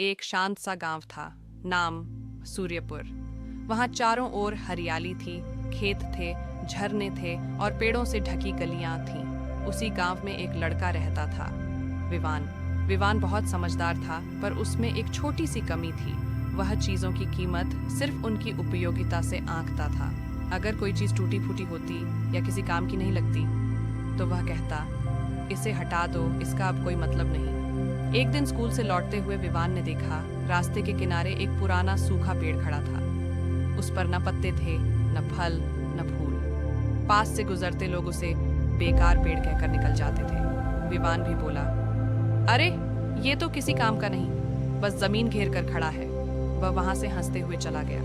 एक शांत सा गांव था, नाम सूर्यपुर। वहां चारों ओर हरियाली थी, खेत थे, झरने थे और पेड़ों से ढकी गलियां थीं। उसी गांव में एक लड़का रहता था, विवान। विवान बहुत समझदार था, पर उसमें एक छोटी सी कमी थी। वह चीज़ों की कीमत सिर्फ उनकी उपयोगिता से आंकता था। अगर कोई चीज़ टूटी फूटी होती या किसी काम की नहीं लगती तो वह कहता, इसे हटा दो, इसका अब कोई मतलब नहीं। एक दिन स्कूल से लौटते हुए विवान ने देखा, रास्ते के किनारे एक पुराना सूखा पेड़ खड़ा था। उस पर न पत्ते थे, न फल, न फूल। पास से गुजरते लोग उसे बेकार पेड़ कहकर निकल जाते थे। विवान भी बोला, अरे ये तो किसी काम का नहीं, बस जमीन घेर कर खड़ा है। वह वहां से हंसते हुए चला गया।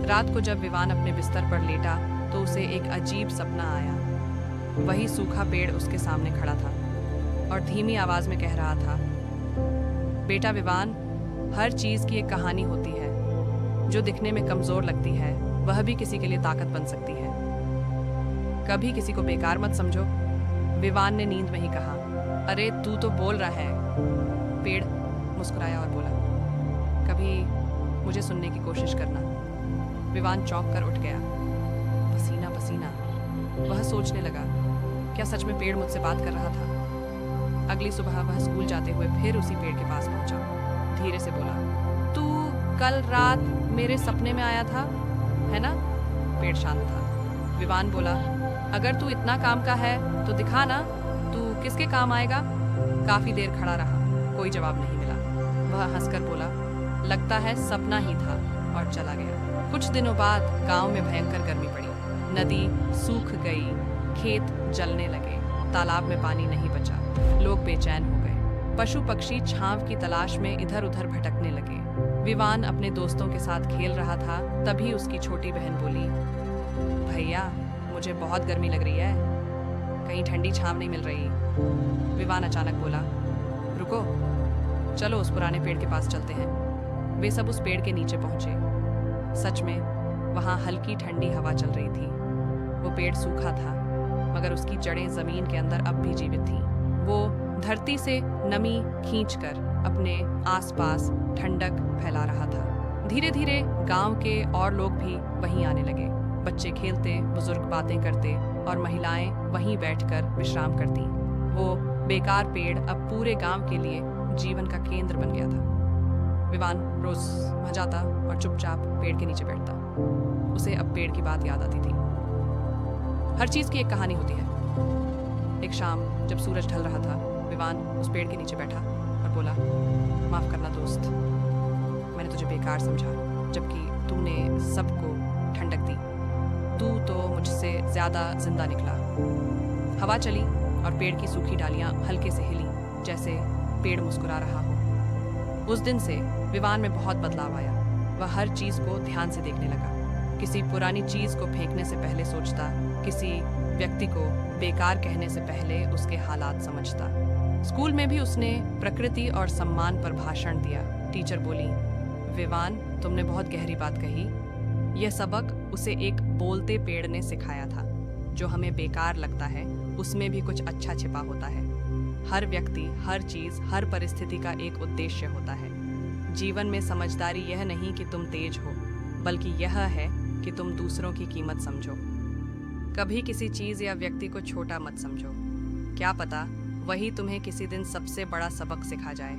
रात को जब विवान अपने बिस्तर पर लेटा तो उसे एक अजीब सपना आया। वही सूखा पेड़ उसके सामने खड़ा था और धीमी आवाज में कह रहा था, बेटा विवान, हर चीज की एक कहानी होती है। जो दिखने में कमजोर लगती है वह भी किसी के लिए ताकत बन सकती है। कभी किसी को बेकार मत समझो। विवान ने नींद में ही कहा, अरे तू तो बोल रहा है। पेड़ मुस्कुराया और बोला, कभी मुझे सुनने की कोशिश करना। विवान चौंक कर उठ गया, पसीना पसीना। वह सोचने लगा, क्या सच में पेड़ मुझसे बात कर रहा था? अगली सुबह वह स्कूल जाते हुए फिर उसी पेड़ के पास पहुंचा। धीरे से बोला, तू कल रात मेरे सपने में आया था, है ना? पेड़ शांत था। विवान बोला, अगर तू इतना काम का है तो दिखा ना, तू किसके काम आएगा? काफी देर खड़ा रहा, कोई जवाब नहीं मिला। वह हंसकर बोला, लगता है सपना ही था, और चला गया। कुछ दिनों बाद गांव में भयंकर गर्मी पड़ी। नदी सूख गई, खेत जलने लगे, तालाब में पानी नहीं बचा। लोग बेचैन हो गए। पशु पक्षी छांव की तलाश में इधर उधर भटकने लगे। विवान अपने दोस्तों के साथ खेल रहा था, तभी उसकी छोटी बहन बोली, भैया मुझे बहुत गर्मी लग रही है, कहीं ठंडी छांव नहीं मिल रही। विवान अचानक बोला, रुको, चलो उस पुराने पेड़ के पास चलते हैं। वे सब उस पेड़ के नीचे पहुंचे। सच में वहां हल्की ठंडी हवा चल रही थी। वो पेड़ सूखा था, मगर उसकी जड़ें जमीन के अंदर अब भी जीवित थीं। वो धरती से नमी खींचकर अपने आसपास ठंडक फैला रहा था। धीरे धीरे गांव के और लोग भी वहीं आने लगे। बच्चे खेलते, बुजुर्ग बातें करते और महिलाएं वहीं बैठकर विश्राम करती। वो बेकार पेड़ अब पूरे गांव के लिए जीवन का केंद्र बन गया था। विवान रोज वहां जाता और चुपचाप पेड़ के नीचे बैठता। उसे अब पेड़ की बात याद आती थी। हर चीज की एक कहानी होती है। एक शाम जब सूरज ढल रहा था, विवान उस पेड़ के नीचे बैठा और बोला, माफ करना दोस्त, मैंने तुझे बेकार समझा, जबकि तूने सबको ठंडक दी। तू तो मुझसे ज्यादा जिंदा निकला। हवा चली और पेड़ की सूखी डालियां हल्के से हिली, जैसे पेड़ मुस्कुरा रहा हो। उस दिन से विवान में बहुत बदलाव आया। वह हर चीज को ध्यान से देखने लगा। किसी पुरानी चीज को फेंकने से पहले सोचता, किसी व्यक्ति को बेकार कहने से पहले उसके हालात समझता। स्कूल में भी उसने प्रकृति और सम्मान पर भाषण दिया। टीचर बोली, विवान तुमने बहुत गहरी बात कही। यह सबक उसे एक बोलते पेड़ ने सिखाया था। जो हमें बेकार लगता है उसमें भी कुछ अच्छा छिपा होता है। हर व्यक्ति, हर चीज, हर परिस्थिति का एक उद्देश्य होता है। जीवन में समझदारी यह नहीं कि तुम तेज हो, बल्कि यह है कि तुम दूसरों की कीमत समझो। कभी किसी चीज या व्यक्ति को छोटा मत समझो। क्या पता वही तुम्हें किसी दिन सबसे बड़ा सबक सिखा जाए।